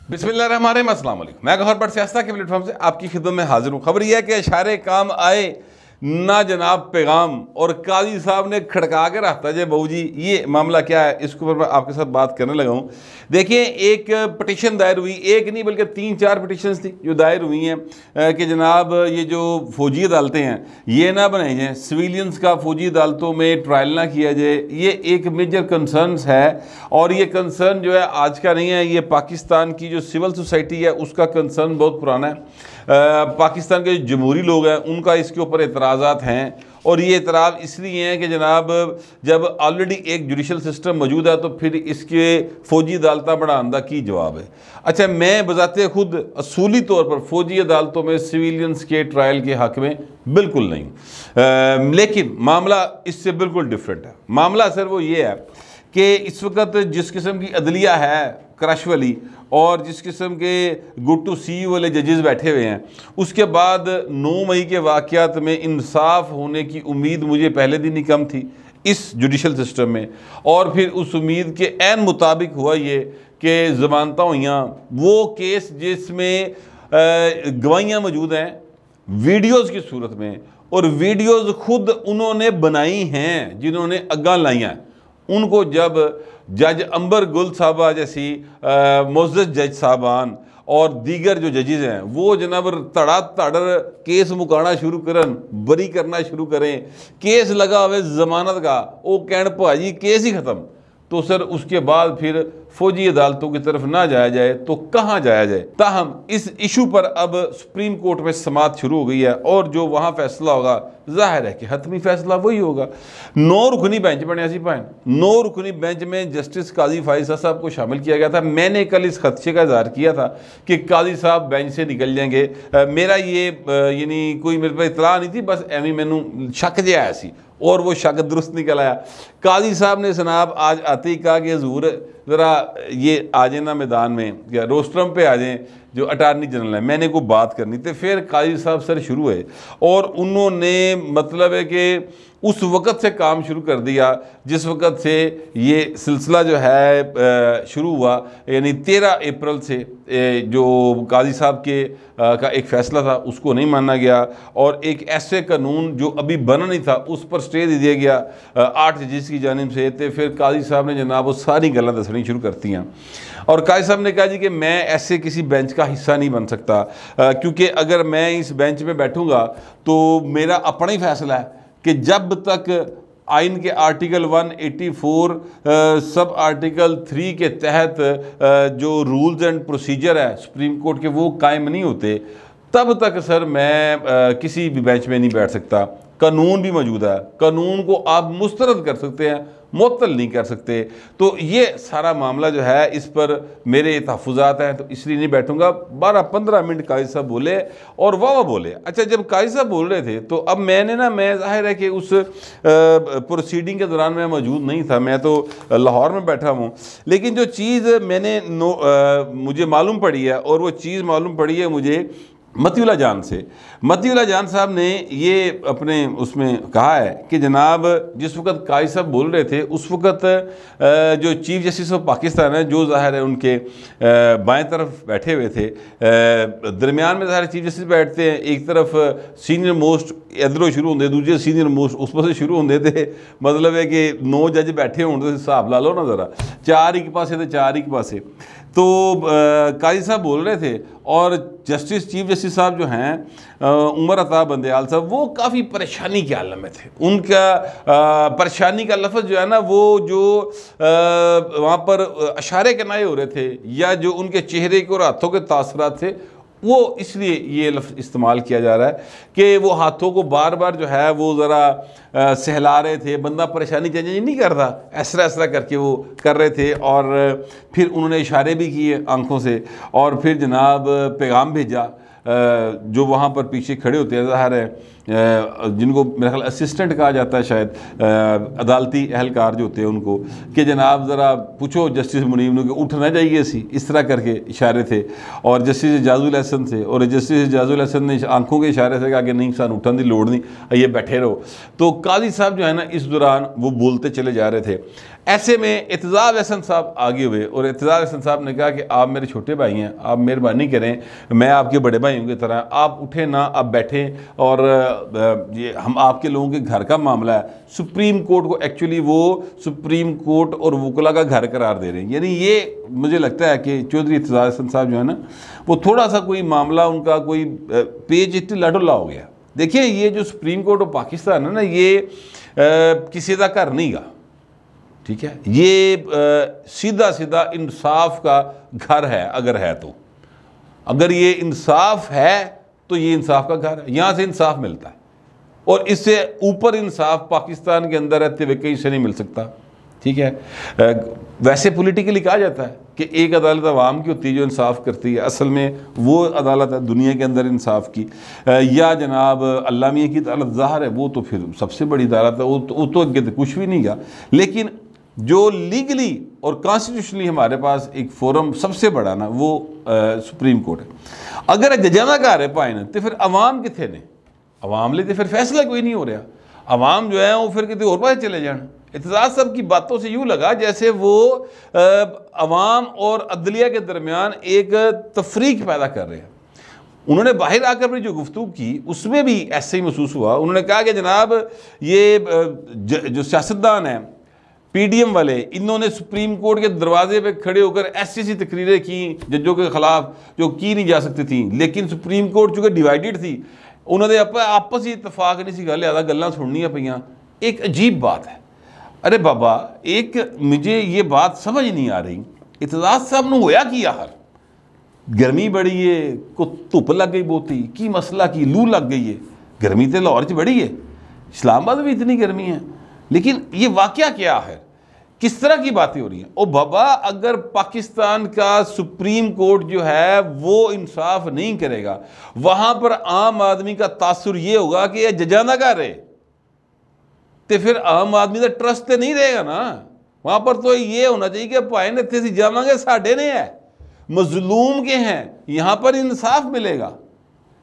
बिस्मिल्लाहिर्रहमानिर्रहीम, अस्सलाम वालेकुम। मैं गौहर बट सियासत के प्लेटफॉर्म से आपकी खिदमत में हाजिर हूँ। खबर यह है कि इशारे काम आए ना जनाब पैगाम, और काजी साहब ने खड़का के रखता जे बहू जी। ये मामला क्या है, इसके ऊपर मैं आपके साथ बात करने लगा हूँ। देखिए, एक पटिशन दायर हुई, एक नहीं बल्कि 3-4 पटिशन्स थी जो दायर हुई हैं कि जनाब ये जो फौजी अदालतें हैं ये ना बनाई जाएँ, सिविलियंस का फौजी अदालतों में ट्रायल ना किया जाए। ये एक मेजर कंसर्न है, और ये कंसर्न जो है आज का नहीं है, ये पाकिस्तान की जो सिविल सोसाइटी है उसका कंसर्न बहुत पुराना है। पाकिस्तान के जो जमहूरी लोग हैं उनका इसके ऊपर एतराज़ात हैं, और ये एतराज़ इसलिए हैं कि जनाब जब ऑलरेडी एक जुडिशल सिस्टम मौजूद है तो फिर इसके फौजी अदालत बढ़ाने की जवाब है। अच्छा, मैं बजाते खुद असूली तौर पर फौजी अदालतों में सिविलियंस के ट्रायल के हक़ में बिल्कुल नहीं, लेकिन मामला इससे बिल्कुल डिफरेंट है। मामला सर वो ये है कि इस वक्त जिस किस्म की अदलिया है क्रश वाली, और जिस किस्म के गुड टू सी वाले जजेस बैठे हुए हैं, उसके बाद 9 मई के वाक़यात में इंसाफ होने की उम्मीद मुझे पहले दिन ही कम थी इस जुडिशल सिस्टम में। और फिर उस उम्मीद के ऐन मुताबिक हुआ ये कि ज़मानत हुईयाँ, वो केस जिसमें गवाहियाँ मौजूद हैं वीडियोज़ की सूरत में, और वीडियोज़ खुद उन्होंने बनाई हैं जिन्होंने अग्गा लाइयाँ, उनको जब जज अंबर गुल साहबा जैसी मोअज़्ज़ज़ जज साहबान और दीगर जो जजेस हैं वो जनाब तड़ातड़ केस मुकाना शुरू करन, बरी करना शुरू करें, केस लगा हुए ज़मानत का, वो कहन भाजी केस ही ख़त्म, तो सर उसके बाद फिर फौजी अदालतों की तरफ ना जाया जाए तो कहाँ जाया जाए। ताहम इस इशू पर अब सुप्रीम कोर्ट में समाअत शुरू हो गई है, और जो वहाँ फैसला होगा जाहिर है कि हतमी फैसला वही होगा। 9 रुकनी बेंच बने सी पाए, 9 रुकनी बेंच में जस्टिस काजी फाइजा साहब को शामिल किया गया था। मैंने कल इस खदशे का इजहार किया था कि काजी साहब बेंच से निकल जाएंगे। मेरा ये यानी कोई मेरे पर इतला नहीं थी, बस एवं मैनू शक जो आया सी, और वो शक दुरुस्त निकल आया। काजी साहब ने जनाब आज आते ही कहा कि हजूर ज़रा ये आ जाए ना मैदान में, या रोस्ट्रम पे आ जाएँ जो अटारनी जनरल है, मैंने को बात करनी। तो फिर काजी साहब सर शुरू हुए, और उन्होंने मतलब है कि उस वक़्त से काम शुरू कर दिया जिस वक़्त से ये सिलसिला जो है शुरू हुआ, यानी 13 अप्रैल से जो काजी साहब के का एक फ़ैसला था उसको नहीं माना गया, और एक ऐसे कानून जो अभी बना नहीं था उस पर स्टे दे दिया गया 8 जजेस की जानिब से। तो फिर काजी साहब ने जनाब वो सारी गल्लां दसनी शुरू करती हैं, और काजी साहब ने कहा जी कि मैं ऐसे किसी बेंच का हिस्सा नहीं बन सकता, क्योंकि अगर मैं इस बेंच में बैठूँगा तो मेरा अपना ही फैसला है कि जब तक आइन के आर्टिकल 184 सब आर्टिकल 3 के तहत जो रूल्स एंड प्रोसीजर है सुप्रीम कोर्ट के वो कायम नहीं होते, तब तक सर मैं किसी भी बेंच में नहीं बैठ सकता। कानून भी मौजूद है, कानून को आप मुस्तरद कर सकते हैं, मुअत्तल नहीं कर सकते। तो ये सारा मामला जो है इस पर मेरे तहफ़्फ़ुज़ात हैं, तो इसलिए नहीं बैठूंगा। 12-15 मिनट काजी साहब बोले और वाह बोले। अच्छा, जब काजी साहब बोल रहे थे तो अब मैं ज़ाहिर है कि उस प्रोसीडिंग के दौरान मैं मौजूद नहीं था, मैं तो लाहौर में बैठा हूँ। लेकिन जो चीज़ मुझे मालूम पड़ी है, और वो चीज़ मालूम पड़ी है मुझे मतीउल्लाह जान से। मतीउल्लाह जान साहब ने ये अपने उसमें कहा है कि जनाब जिस वक्त काजी साहब बोल रहे थे उस वक्त जो चीफ जस्टिस ऑफ पाकिस्तान है, जो ज़ाहिर है उनके बाएं तरफ बैठे हुए थे, दरमियान में ज़ाहिर चीफ जस्टिस बैठते हैं, एक तरफ सीनियर मोस्ट इधरों शुरू होंगे, दूसरे सीनियर मोस्ट उस पर से शुरू होंगे थे। मतलब है कि 9 जज बैठे होंगे, हिसाब ला लो ना ज़रा, 4 एक पासे तो 4 एक पासे। तो काजी साहब बोल रहे थे, और चीफ जस्टिस साहब जो हैं उमर अता बंदयाल साहब, वो काफ़ी परेशानी के आलम में थे। उनका परेशानी का लफ्ज़ जो है ना, वो जो वहाँ पर अशारे कनाए हो रहे थे, या जो उनके चेहरे के और हाथों के तासरात थे, वो इसलिए ये लफ्ज़ इस्तेमाल किया जा रहा है कि वो हाथों को बार बार जो है वो ज़रा सहला रहे थे। बंदा परेशानी चेंज नहीं करता, ऐसा करके वो कर रहे थे, और फिर उन्होंने इशारे भी किए आंखों से, और फिर जनाब पैगाम भेजा जो वहाँ पर पीछे खड़े होते हैं, ज़ाहिर है जिनको मेरा ख्याल असिस्टेंट कहा जाता है शायद, अदालती एहलकार जो होते हैं उनको, कि जनाब ज़रा पूछो जस्टिस मुनीब ने कि उठ ना जाइए सी, इस तरह करके इशारे थे। और जस्टिस एजाजुल हसन थे, और जस्टिस एजाजुल हसन ने आंखों के इशारे से कहा कि नहीं सान उठन की लोड़ नहीं, ये बैठे रहो। तो काजी साहब जो है ना इस दौरान वो बोलते चले जा रहे थे। ऐसे में एतजाज़ अहसन साहब आगे हुए और एतजाज़ अहसन साहब ने कहा कि आप मेरे छोटे भाई हैं, आप मेहरबानी करें, मैं आपके बड़े भाइयों की तरह, आप उठें ना, आप बैठें, और ये हम आपके लोगों के घर का मामला है। सुप्रीम कोर्ट को एक्चुअली वो सुप्रीम कोर्ट और वकला का घर करार दे रहे हैं। यानी ये मुझे लगता है कि चौधरी एतजाज़ अहसन साहब जो है ना वो थोड़ा सा कोई मामला उनका कोई पेज ढिल्ला ढुल्ला हो गया। देखिए ये जो सुप्रीम कोर्ट ऑफ पाकिस्तान है ना, ये किसी का घर नहीं गा, ठीक है, ये सीधा सीधा इंसाफ का घर है। अगर है तो, अगर ये इंसाफ है तो ये इंसाफ का घर है, यहाँ से इंसाफ मिलता है, और इससे ऊपर इंसाफ पाकिस्तान के अंदर रहते हुए कहीं से नहीं मिल सकता, ठीक है। वैसे पॉलिटिकली कहा जाता है कि एक अदालत अवाम की होती है जो इंसाफ करती है, असल में वो अदालत है दुनिया के अंदर इंसाफ की, या जनाब अल्लाह मियां की अदालत ज़ाहिर है वो तो फिर सबसे बड़ी अदालत है, वो तो अगे तो कुछ भी नहीं गा। लेकिन जो लीगली और कॉन्स्टिट्यूशनली हमारे पास एक फोरम सबसे बड़ा ना वो सुप्रीम कोर्ट है। अगर जजाना घर है पाए ना तो फिर अवाम कितने ने, अवाम लिए तो फिर फैसला कोई नहीं हो रहा, अवाम जो है वो फिर कितने और पास चले जाना। एतजाज़ साहब की बातों से यूँ लगा जैसे वो अवाम और अदलिया के दरमियान एक तफरीक पैदा कर रहे हैं। उन्होंने बाहर आकर अपनी जो गुफ्तगू की उसमें भी ऐसे ही महसूस हुआ। उन्होंने कहा कि जनाब ये जो सियासतदान हैं पीडीएम वाले, इन्होंने सुप्रीम कोर्ट के दरवाजे पे खड़े होकर ऐसी ऐसी तकरीरें की जजों के खिलाफ जो की नहीं जा सकती थी, लेकिन सुप्रीम कोर्ट चूँकि डिवाइडेड थी उन्होंने आपस ही इतफाक नहीं सी गल, लिहाजा गल्लां सुननियां पईयां। एक अजीब बात है। अरे बाबा, एक मुझे ये बात समझ नहीं आ रही, एतजाज़ साहब ने होया कि यार गर्मी बड़ी है, को धुप लग गई बहुती, की मसला की लू लग गई है, गर्मी तो लाहौर च बड़ी है, इस्लामाबाद में इतनी गर्मी है, लेकिन ये वाकया क्या है, किस तरह की बातें हो रही हैं। ओ बाबा, अगर पाकिस्तान का सुप्रीम कोर्ट जो है वो इंसाफ नहीं करेगा, वहां पर आम आदमी का तासुर ये होगा कि यह जजाना कर रहे, तो फिर आम आदमी का ट्रस्ट तो नहीं रहेगा ना। वहां पर तो ये होना चाहिए कि भाई ने इतने जावांगे साढ़े ने है, मजलूम के हैं, यहां पर इंसाफ मिलेगा।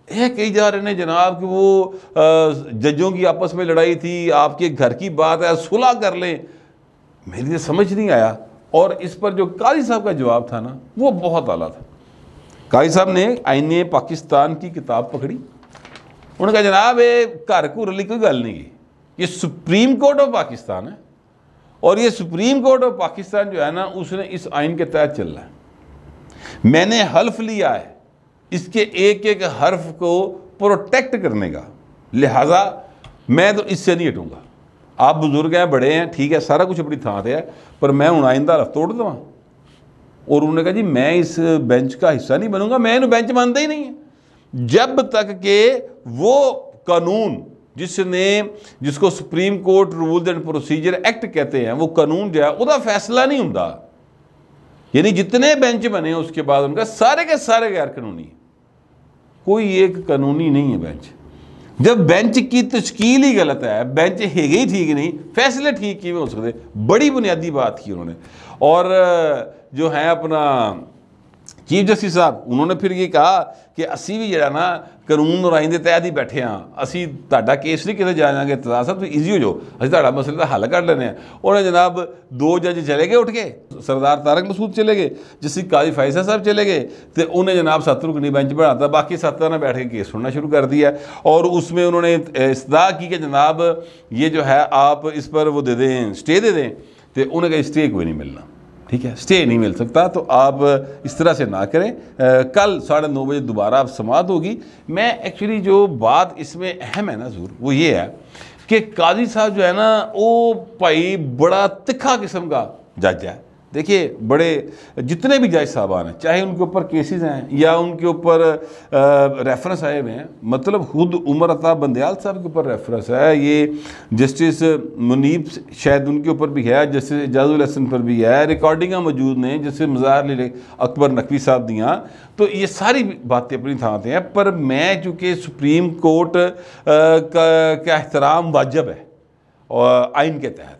यह कही जा रहे हैं जनाब कि वो जजों की आपस में लड़ाई थी, आपके घर की बात है, सुलह कर लें। मेरी तो समझ नहीं आया। और इस पर जो काजी साहब का जवाब था ना वो बहुत आला था। काजी साहब ने आईने पाकिस्तान की किताब पकड़ी, उन्होंने कहा जनाब ये घर घूर वाली कोई गल नहीं, ये सुप्रीम कोर्ट ऑफ पाकिस्तान है, और ये सुप्रीम कोर्ट ऑफ पाकिस्तान जो है ना उसने इस आइन के तहत चलना है। मैंने हल्फ लिया है इसके एक एक हर्फ को प्रोटेक्ट करने का, लिहाजा मैं तो इससे नहीं हटूंगा। आप बुजुर्ग हैं, बड़े हैं, ठीक है, सारा कुछ अपनी थां है, पर मैं हूँ आइंदा हल्फ तोड़ देवां। और उन्होंने कहा जी मैं इस बेंच का हिस्सा नहीं बनूंगा, मैं इन्हें बेंच मानता ही नहीं है जब तक कि वो कानून जिसको supreme court rules and procedure act कहते हैं, वो कानून जो है उसका फैसला नहीं होता। यानी जितने बेंच बने उसके बाद उनका सारे के सारे गैर कानूनी, कोई एक कानूनी नहीं है बेंच। जब बेंच की तश्कील ही गलत है, बेंच है ही ठीक नहीं, फैसले ठीक किए हो सकते, बड़ी बुनियादी बात की उन्होंने। और जो है अपना चीफ जस्टिस साहब, उन्होंने फिर ये कहा कि असी भी जरा ना कानून और आइन के तहत ही बैठे हाँ, असी तुहाडा केस नहीं किते जाएंगे, एतजाज़ साहब तो ईजी हो जाओ, असी तुहाडा मसले का हल कर लेने। उन्होंने जनाब 2 जज चले गए उठ के, सरदार तारक मसूद चले गए, जस्टिस काजी फैसल साहब चले गए, तो उन्हें जनाब 7 रुकनी बेंच बढ़ाता, बाकी 7 ने बैठ के केस सुनना शुरू कर दिया। और उसमें उन्होंने इस्तदा की कि जनाब ये जो है आप इस पर वो दे दें, स्टे दे दें, तो उन्हें कहा स्टे कोई नहीं मिलना, ठीक है, स्टे नहीं मिल सकता, तो आप इस तरह से ना करें। कल 9:30 बजे दोबारा आप समाअत होगी। मैं एक्चुअली जो बात इसमें अहम है ना ज़रूर, वो ये है कि काजी साहब जो है ना वो भाई बड़ा तिखा किस्म का जज है, देखिए बड़े जितने भी जज साहबान हैं, चाहे उनके ऊपर केसेस हैं या उनके ऊपर रेफरेंस आए हुए हैं, मतलब खुद उमर अता बंदयाल साहब के ऊपर रेफरेंस है, ये जस्टिस मुनीब शायद उनके ऊपर भी है, जस्टिस एजाजुल हसन पर भी है, रिकॉर्डिंग मौजूद ने जैसे मज़ार अकबर नकवी साहब दियाँ, तो ये सारी बातें अपनी थां पे हैं। पर मैं चूँकि सुप्रीम कोर्ट का एहतराम वाजिब है और आइन के तहत,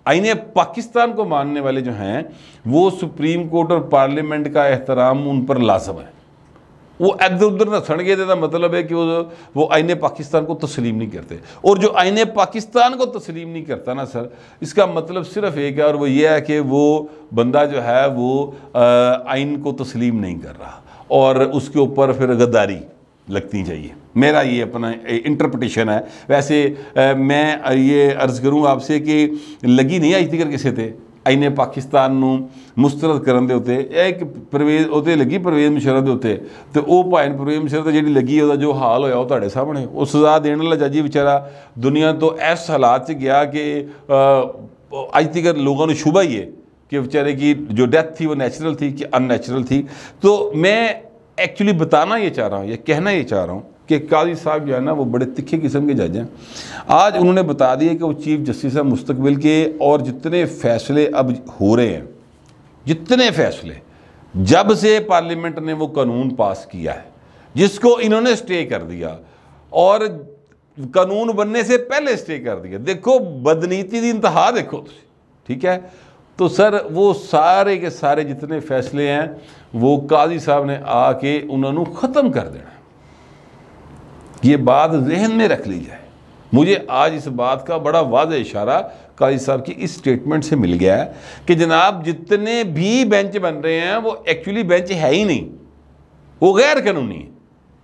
आईने पाकिस्तान को मानने वाले जो हैं वो सुप्रीम कोर्ट और पार्लियामेंट का एहतराम उन पर लाजम है। वो इधर उधर न सड़ गए तो मतलब है कि वो आईने पाकिस्तान को तस्लीम नहीं करते, और जो आईने पाकिस्तान को तस्लीम नहीं करता ना सर, इसका मतलब सिर्फ एक है और वो ये है कि वो बंदा जो है वो आइन को तस्लीम नहीं कर रहा और उसके ऊपर फिर गद्दारी लगती चाहिए। मेरा ये अपना इंटरप्रटेशन है। वैसे मैं ये अर्ज़ करूँ आपसे कि लगी नहीं आई तिकर किसी ते आईने पाकिस्तान नूं मुस्तरद करन दे उत्ते एक परवेज़ उत्ते लगी परवेज़ मुशर्रफ दे उत्ते, तो वो भाई परवेज़ मुशर्रफ ते जिहड़ी लगी ਉਹਦਾ जो हाल होया वो तुहाडे सामने, वो सज़ा देने वाला जज ही बेचारा दुनिया तो इस हालात च गया कि अज तक लोगों को शुबा ही है कि बेचारे की जो डेथ थी वो नेचुरल थी कि अननेचुरल थी। तो मैं एक्चुअली बताना ये चाह रहा हूँ, ये कहना ये चाह रहा हूँ कि काजी साहब जो है ना वो बड़े तिखे किस्म के जज हैं। आज उन्होंने बता दिया कि वो चीफ जस्टिस है मुस्तकबिल के, और जितने फैसले अब हो रहे हैं, जितने फैसले जब से पार्लियामेंट ने वो कानून पास किया है जिसको इन्होंने स्टे कर दिया और कानून बनने से पहले स्टे कर दिया, देखो बदनीति की इंतहा देखो, ठीक है। तो सर वो सारे के सारे जितने फैसले हैं वो काजी साहब ने आके उन्होंने ख़त्म कर देना। ये बात जहन में रख ली जाए। मुझे आज इस बात का बड़ा वाज़ेह इशारा काजी साहब की इस स्टेटमेंट से मिल गया है कि जनाब जितने भी बेंच बन रहे हैं वो एक्चुअली बेंच है ही नहीं, वो गैर कानूनी है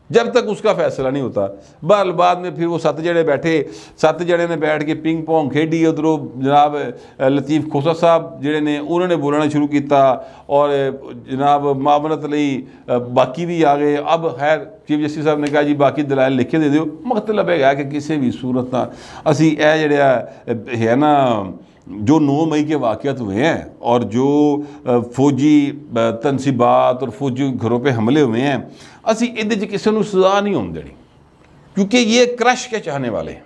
जब तक उसका फैसला नहीं होता। बहरहाल बाद में फिर वो 7 जने बैठे, 7 जने ने बैठ के पिंग पोंग खेडी, उधरों जनाब लतीफ़ खोसा साहब जिहड़े ने उन्होंने बोलना शुरू किया और जनाब मामलत लई बाकी भी आ गए। अब खैर चीफ जस्टिस साहब ने कहा जी बाकी दलाइल लिख के दे दो। मतलब है कि किसी भी सूरत ना असी है ना जो 9 मई के वाक़यात हुए हैं और जो फौजी तनसीबात और फौजी घरों पे हमले हुए हैं, असी इहदे च किसी को सज़ा नहीं होने देनी, क्योंकि ये क्रश के चाहने वाले हैं,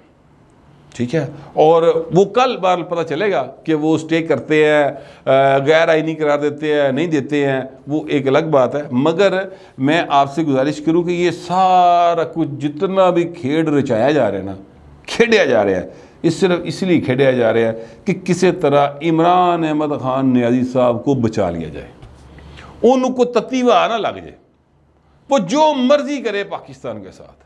ठीक है। और वो कल बार पता चलेगा कि वो स्टे करते हैं, गैर आइनी करार देते हैं, नहीं देते हैं, वो एक अलग बात है। मगर मैं आपसे गुजारिश करूँ कि ये सारा कुछ जितना भी खेड रचाया जा रहा है ना, खेड़ा जा रहा है, इस सिर्फ इसलिए खेड़ा जा रहा है कि किसी तरह इमरान अहमद खान नियाज़ी साहब को बचा लिया जाए, उनको ततीवा ना लग जाए, वो जो मर्जी करे पाकिस्तान के साथ।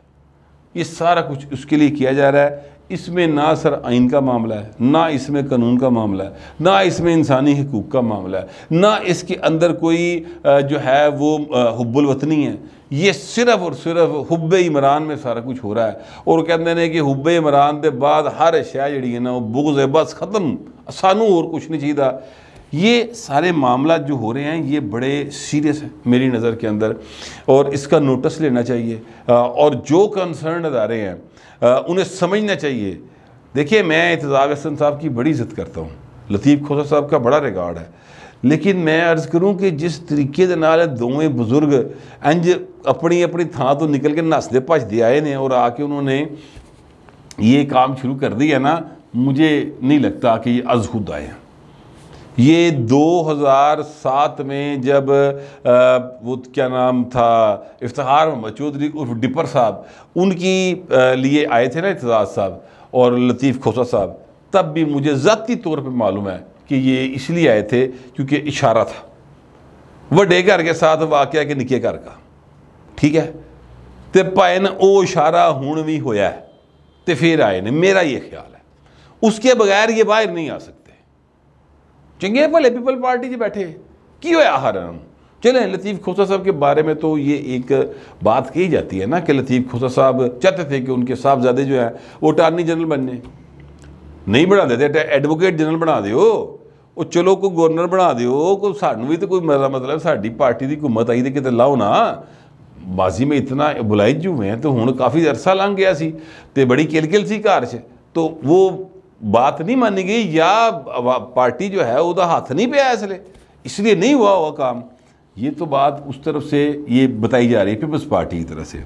ये सारा कुछ उसके लिए किया जा रहा है। इसमें ना सर आइन का मामला है, ना इसमें कानून का मामला है, ना इसमें इंसानी हकूक़ का मामला है, ना इसके अंदर कोई जो है वो हुब्बुल वतनी है। ये सिर्फ और सिर्फ हुब्बे इमरान में सारा कुछ हो रहा है। और कहते हैं कि हुब्बे इमरान के बाद हर शय जी है ना वो बुग़्ज़ है, बस ख़त्म, सानू और कुछ नहीं चाहिए। ये सारे मामला जो हो रहे हैं ये बड़े सीरियस है मेरी नज़र के अंदर, और इसका नोटिस लेना चाहिए और जो कंसर्न अदारे हैं उन्हें समझना चाहिए। देखिए मैं एतज़ाज़ हसन साहब की बड़ी इज़्ज़त करता हूँ, लतीफ़ खोसा साहब का बड़ा रिकॉर्ड है, लेकिन मैं अर्ज़ करूँ कि जिस तरीके दे नाल दोवें बुजुर्ग इंज अपनी अपनी थां तो निकल के नसदे भजदे आए ने और आके उन्होंने ये काम शुरू कर दिया ना, मुझे नहीं लगता कि ये अज़ खुद आए हैं। ये 2007 में जब वो क्या नाम था इफ्तिखार मोहम्मद चौधरी उर्फ डिपर साहब उनकी लिए आए थे ना एतज़ाज़ साहब और लतीफ़ खोसा साहब, तब भी मुझे ज़ाती तौर पे मालूम है कि ये इसलिए आए थे क्योंकि इशारा था वड्डे घर के साथ वाक़या के निके घर का, ठीक है। तो भाई ने वो इशारा हुण भी होया है तो फिर आए ने, मेरा ये ख्याल है। उसके बगैर ये बाहर नहीं आ सकते। चंगे भले पीपल पार्टी से बैठे की होया हर चलें। लतीफ़ खोसा साहब के बारे में तो ये एक बात कही जाती है ना कि लतीफ़ खोसा साहब चाहते थे कि उनके साहबजादे जो है वो अटॉर्नी जनरल बनने, नहीं बना देते, एडवोकेट जनरल बना दो, वो चलो कोई गवर्नर बना दो, कोई सानू भी तो कोई मतलब साड़ी पार्टी की हुकूमत आई तो कितने लाओ ना। बाजी में इतना बुलाइज हुए हैं तो हुण काफ़ी अरसा लंघ गया सी तो बड़ी किल सी घर च, तो वो बात नहीं मानी गई या पार्टी जो है वह हाथ नहीं पाया इसलिए इसलिए नहीं हुआ काम, ये तो बात उस तरफ से ये बताई जा रही है पीपल्स पार्टी की तरफ से।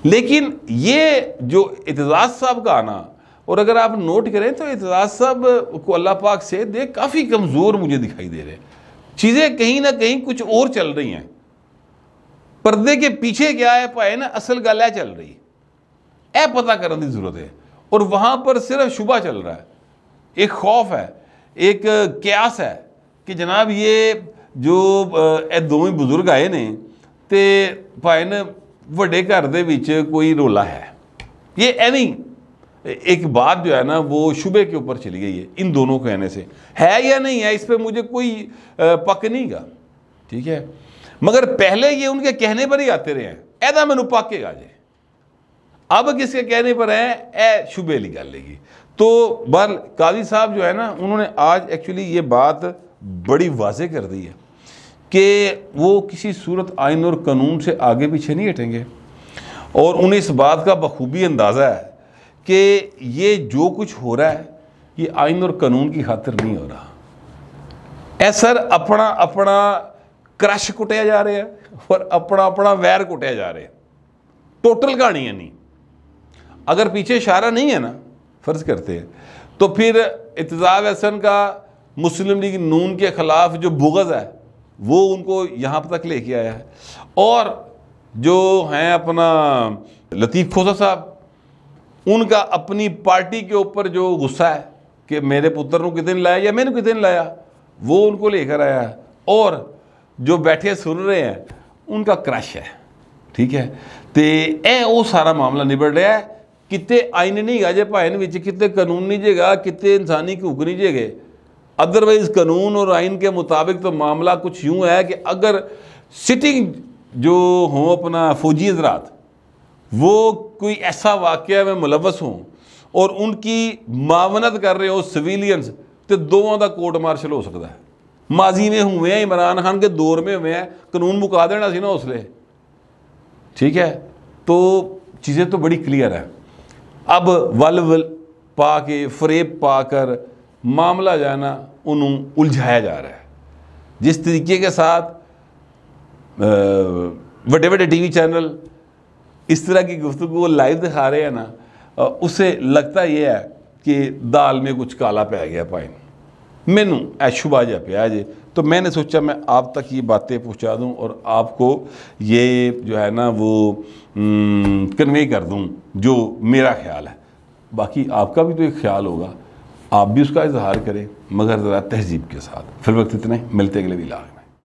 लेकिन ये जो एतजाज़ साहब का आना, और अगर आप नोट करें तो एतजाज़ साहब को अल्लाह पाक से दे काफ़ी कमज़ोर मुझे दिखाई दे रहे हैं। चीज़ें कहीं ना कहीं कुछ और चल रही हैं, पर्दे के पीछे क्या है पाए ना, असल गल है चल रही है, पता करने की ज़रूरत है। और वहाँ पर सिर्फ शुबा चल रहा है, एक खौफ है, एक क्यास है कि जनाब ये जो दोवें बुजुर्ग आए ने ते भाई न वड्डे घर दे विच कोई रोला है, ये एवं एक बात जो है ना वो शुबे के ऊपर चली गई है इन दोनों कहने से। है या नहीं है इस पर मुझे कोई पक नहीं गा, ठीक है, मगर पहले ये उनके कहने पर ही आते रहे हैं, ऐदा मैनू पाकेगा जे, अब किसके कहने पर है ए शुबे ली गल लगी। तो बहर काजी साहब जो है ना उन्होंने आज एक्चुअली ये बात बड़ी वाज़ेह कर दी है कि वो किसी सूरत आइन और कानून से आगे पीछे नहीं हटेंगे, और उन्हें इस बात का बखूबी अंदाज़ा है कि ये जो कुछ हो रहा है ये आइन और कानून की खातिर नहीं हो रहा है। सर अपना अपना क्रश कुटिया जा रहे हैं और अपना अपना वैर कुटिया जा रहे हैं, टोटल कहानी है नहीं। अगर पीछे इशारा नहीं है ना, फ़र्ज़ करते हैं, तो फिर इत्तेज़ाज़ अहसन का मुस्लिम लीग नून के ख़िलाफ़ जो बुग़्ज़ है वो उनको यहाँ तक लेके आया है, और जो हैं अपना लतीफ़ खोसा साहब, उनका अपनी पार्टी के ऊपर जो गुस्सा है कि मेरे पुत्र को कितने लाया या मैंने कितने लाया, वो उनको लेकर आया है, और जो बैठे सुन रहे हैं उनका क्रश है, ठीक है। तो यह वो सारा मामला निबड़ रहा है, कितने आइन नहीं गा जे भाइन विच, कितने कानून नहीं जेगा, कितने इंसानी हकूक नहीं जेगे। अदरवाइज कानून और आइन के मुताबिक तो मामला कुछ यूँ है कि अगर सिटिंग जो हों अपना फौजी हजरात वो कोई ऐसा वाक़या में मुलव्वस हों और उनकी मावनत कर रहे हो सिविलियंस, तो दोवां दा कोर्ट मार्शल हो सकता है। माजी में हुए हैं, इमरान खान के दौर में हुए हैं, कानून मुका देना सी ना उसले, ठीक है। तो चीज़ें तो बड़ी क्लियर है। अब वल पा के फरेब पा कर मामला जाना उन्होंने उलझाया जा रहा है। जिस तरीके के साथ बड़े बड़े टीवी चैनल इस तरह की गुफ्तगू लाइव दिखा रहे हैं ना, उससे लगता ये है कि दाल में कुछ काला पै गया भाई, मैनू शुबा जा पिया जे। तो मैंने सोचा मैं आप तक ये बातें पहुंचा दूं और आपको ये जो है ना वो कन्वे कर दूं जो मेरा ख्याल है। बाकी आपका भी तो एक ख्याल होगा, आप भी उसका इजहार करें, मगर ज़रा तहजीब के साथ। फिर वक्त इतने, मिलते अगले विलाग।